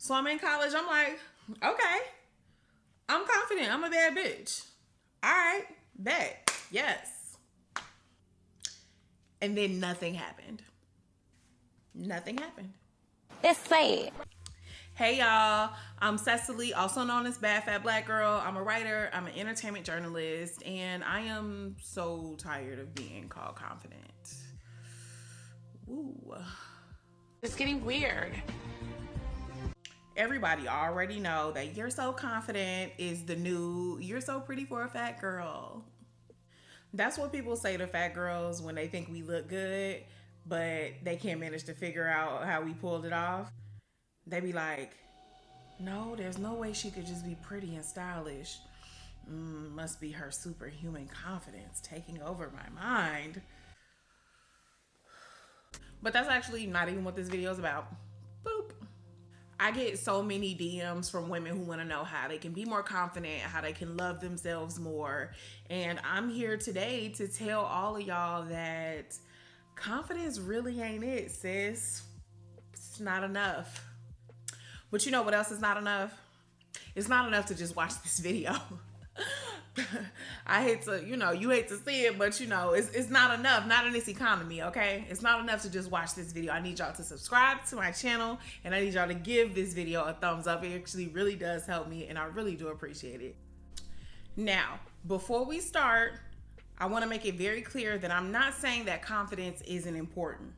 So I'm in college. I'm like, okay, I'm confident. I'm a bad bitch. All right, bet. Yes. And then nothing happened. Nothing happened. It's sad. Hey y'all, I'm Cecily, also known as Bad Fat Black Girl. I'm a writer, I'm an entertainment journalist, and I am so tired of being called confident. Woo. It's getting weird. Everybody already know that you're so confident is the new you're so pretty for a fat girl. That's what people say to fat girls when they think we look good, but they can't manage to figure out how we pulled it off. They be like, no, there's no way she could just be pretty and stylish. Must be her superhuman confidence taking over my mind. But that's actually not even what this video is about. Boop. I get so many DMs from women who want to know how they can be more confident, how they can love themselves more. And I'm here today to tell all of y'all that confidence really ain't it, sis. It's not enough. But you know what else is not enough? It's not enough to just watch this video. I hate to, you hate to see it, but it's not enough. Not in this economy, okay? It's not enough to just watch this video. I need y'all to subscribe to my channel, and I need y'all to give this video a thumbs up. It actually really does help me, and I really do appreciate it. Now, before we start, I want to make it very clear that I'm not saying that confidence isn't important.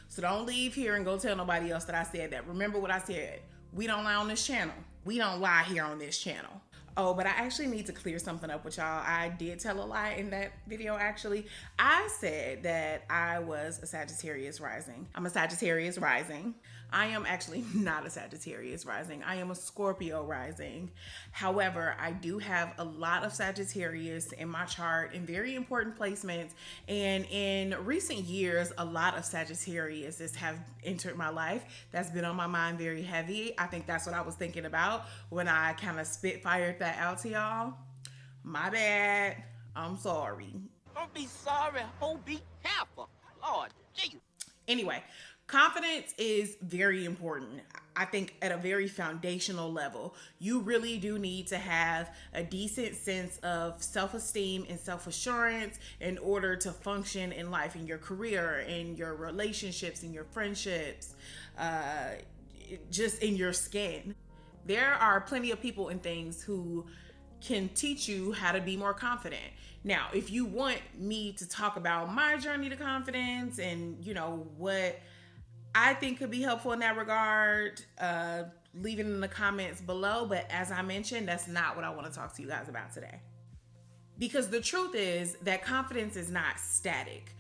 So don't leave here and go tell nobody else that I said that. Remember what I said. We don't lie on this channel. We don't lie here on this channel. Oh, but I actually need to clear something up with y'all. I did tell a lie in that video, actually. I said that I was a Sagittarius rising. I'm a Sagittarius rising. I am actually not a Sagittarius rising. I am a Scorpio rising. However, I do have a lot of Sagittarius in my chart in very important placements. And in recent years, a lot of Sagittarius have entered my life. That's been on my mind very heavy. I think that's what I was thinking about when I kind of spitfired that out to y'all. My bad. I'm sorry. Don't be sorry, ho, be careful. Lord, jeez. Anyway, confidence is very important. I think at a very foundational level, you really do need to have a decent sense of self-esteem and self-assurance in order to function in life, in your career, in your relationships, in your friendships, just in your skin. There are plenty of people and things who can teach you how to be more confident. Now, if you want me to talk about my journey to confidence and, what I think could be helpful in that regard, leave it in the comments below. But as I mentioned, that's not what I want to talk to you guys about today. Because the truth is that confidence is not static.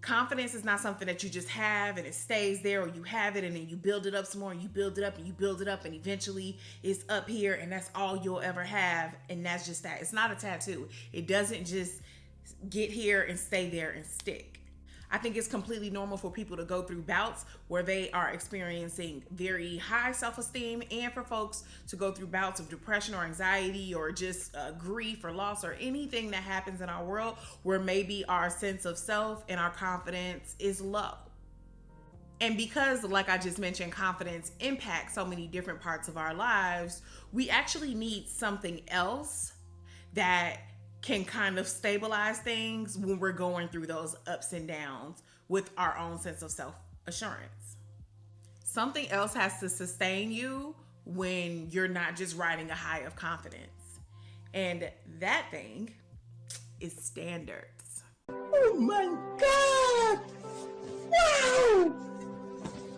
Confidence is not something that you just have and it stays there, or you have it and then you build it up some more and you build it up and you build it up and eventually it's up here and that's all you'll ever have, and that's just that. It's not a tattoo. It doesn't just get here and stay there and stick. I think it's completely normal for people to go through bouts where they are experiencing very high self-esteem, and for folks to go through bouts of depression or anxiety or just grief or loss or anything that happens in our world where maybe our sense of self and our confidence is low. And because, like I just mentioned, confidence impacts so many different parts of our lives, we actually need something else that can kind of stabilize things when we're going through those ups and downs with our own sense of self-assurance. Something else has to sustain you when you're not just riding a high of confidence. And that thing is standards. Oh my God! Wow!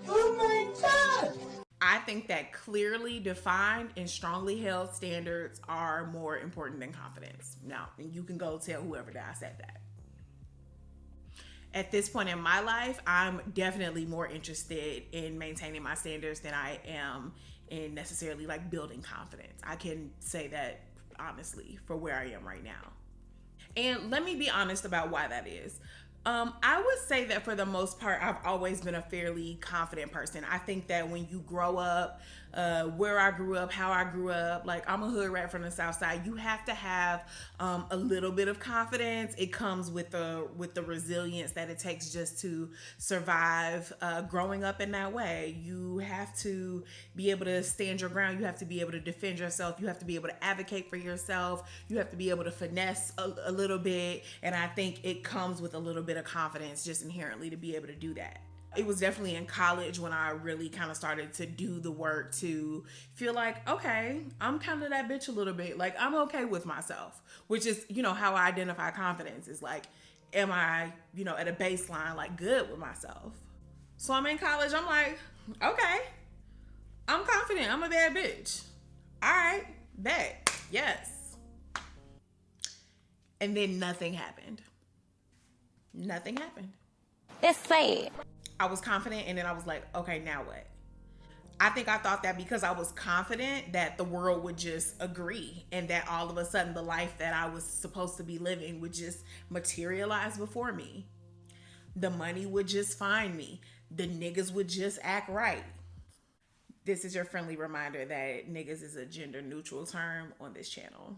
Oh my God! I think that clearly defined and strongly held standards are more important than confidence. Now, and you can go tell whoever that I said that. At this point in my life, I'm definitely more interested in maintaining my standards than I am in necessarily like building confidence. I can say that honestly for where I am right now. And let me be honest about why that is. I would say that for the most part, I've always been a fairly confident person. I think that when you grow up, where I grew up, how I grew up. Like, I'm a hood rat from the South Side. You have to have a little bit of confidence. It comes with the resilience that it takes just to survive growing up in that way. You have to be able to stand your ground. You have to be able to defend yourself. You have to be able to advocate for yourself. You have to be able to finesse a little bit. And I think it comes with a little bit of confidence just inherently to be able to do that. It was definitely in college when I really kind of started to do the work to feel like, okay, I'm kind of that bitch a little bit. Like, I'm okay with myself, which is, how I identify confidence is like, am I, at a baseline, like good with myself? So I'm in college. I'm like, okay, I'm confident. I'm a bad bitch. All right, bet. Yes. And then nothing happened. Nothing happened. It's sad. I was confident, and then I was like, okay, now what? I think I thought that because I was confident that the world would just agree and that all of a sudden the life that I was supposed to be living would just materialize before me. The money would just find me. The niggas would just act right. This is your friendly reminder that niggas is a gender neutral term on this channel.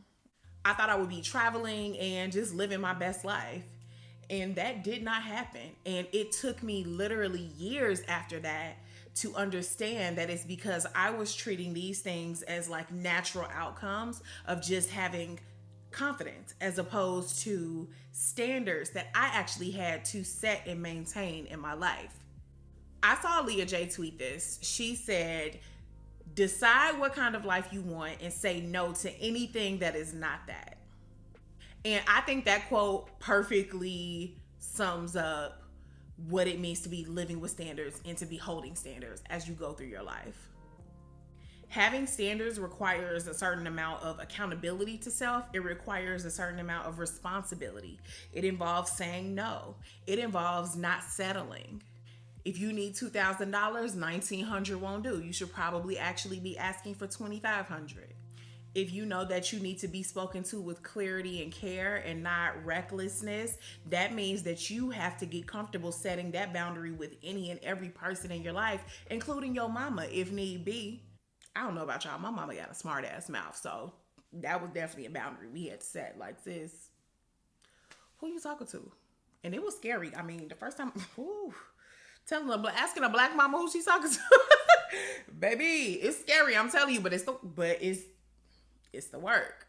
I thought I would be traveling and just living my best life. And that did not happen. And it took me literally years after that to understand that it's because I was treating these things as like natural outcomes of just having confidence as opposed to standards that I actually had to set and maintain in my life. I saw Leah J tweet this. She said, decide what kind of life you want and say no to anything that is not that. And I think that quote perfectly sums up what it means to be living with standards and to be holding standards as you go through your life. Having standards requires a certain amount of accountability to self. It requires a certain amount of responsibility. It involves saying no. It involves not settling. If you need $2,000, $1,900 won't do. You should probably actually be asking for $2,500. If you know that you need to be spoken to with clarity and care and not recklessness, that means that you have to get comfortable setting that boundary with any and every person in your life, including your mama, if need be. I don't know about y'all. My mama got a smart ass mouth, so that was definitely a boundary we had to set. Like, sis, who you talking to? And it was scary. I mean, the first time, asking a black mama who she's talking to, baby, it's scary. I'm telling you, but it's the work.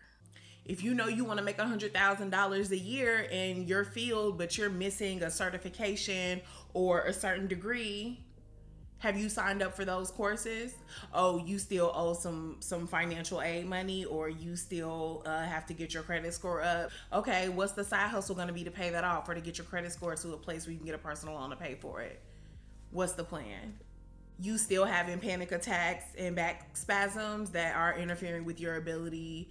If you know you want to make $100,000 a year in your field, but you're missing a certification or a certain degree, have you signed up for those courses? Oh, you still owe some financial aid money, or you still have to get your credit score up. Okay, what's the side hustle going to be to pay that off, or to get your credit score to a place where you can get a personal loan to pay for it? What's the plan? You still having panic attacks and back spasms that are interfering with your ability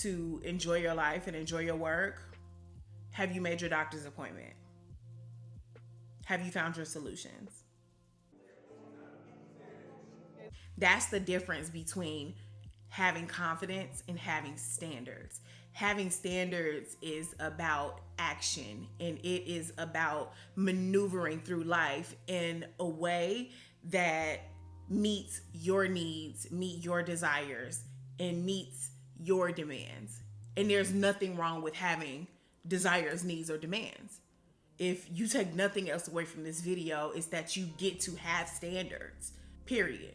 to enjoy your life and enjoy your work? Have you made your doctor's appointment? Have you found your solutions? That's the difference between having confidence and having standards. Having standards is about action, and it is about maneuvering through life in a way that meets your needs, meet your desires, and meets your demands. And there's nothing wrong with having desires, needs, or demands. If you take nothing else away from this video, it's that you get to have standards, period.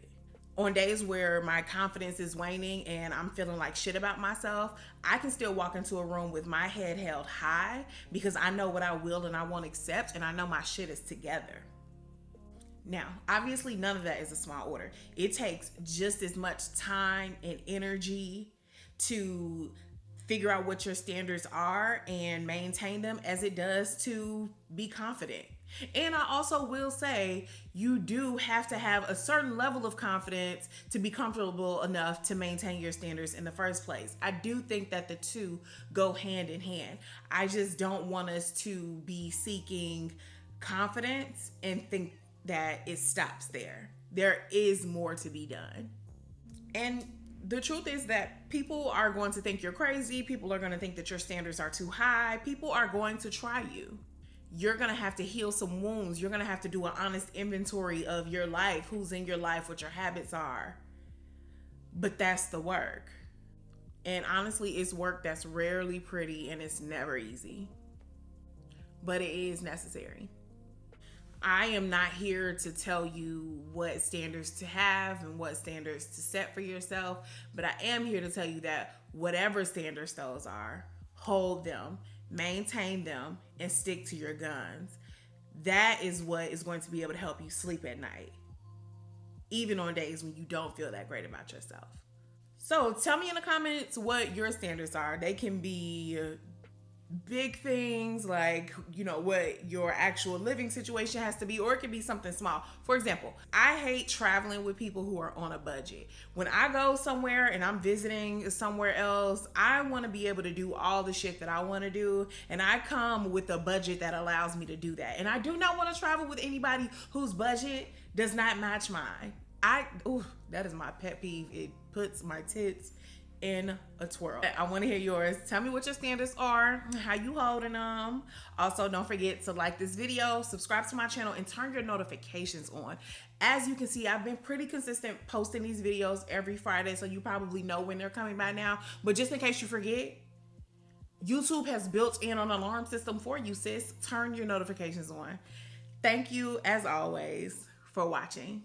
On days where my confidence is waning and I'm feeling like shit about myself, I can still walk into a room with my head held high because I know what I will and I won't accept, and I know my shit is together. Now, obviously, none of that is a small order. It takes just as much time and energy to figure out what your standards are and maintain them as it does to be confident. And I also will say you do have to have a certain level of confidence to be comfortable enough to maintain your standards in the first place. I do think that the two go hand in hand. I just don't want us to be seeking confidence and think that it stops there. There is more to be done. And the truth is that people are going to think you're crazy. People are going to think that your standards are too high. People are going to try you. You're going to have to heal some wounds. You're going to have to do an honest inventory of your life, who's in your life, what your habits are. But that's the work. And honestly, it's work that's rarely pretty and it's never easy. But it is necessary. I am not here to tell you what standards to have and what standards to set for yourself, but I am here to tell you that whatever standards those are, hold them, maintain them, and stick to your guns. That is what is going to be able to help you sleep at night, even on days when you don't feel that great about yourself. So tell me in the comments what your standards are. They can be big things like, what your actual living situation has to be, or it could be something small. For example, I hate traveling with people who are on a budget. When I go somewhere and I'm visiting somewhere else, I want to be able to do all the shit that I want to do, and I come with a budget that allows me to do that. And I do not want to travel with anybody whose budget does not match mine. That is my pet peeve. It puts my tits in a twirl. I want to hear yours. Tell me what your standards are, how you holding them. Also, don't forget to like this video, subscribe to my channel, and turn your notifications on. As you can see, I've been pretty consistent posting these videos every Friday, so you probably know when they're coming by now. But just in case you forget, YouTube has built in an alarm system for you, sis. Turn your notifications on. Thank you, as always, for watching.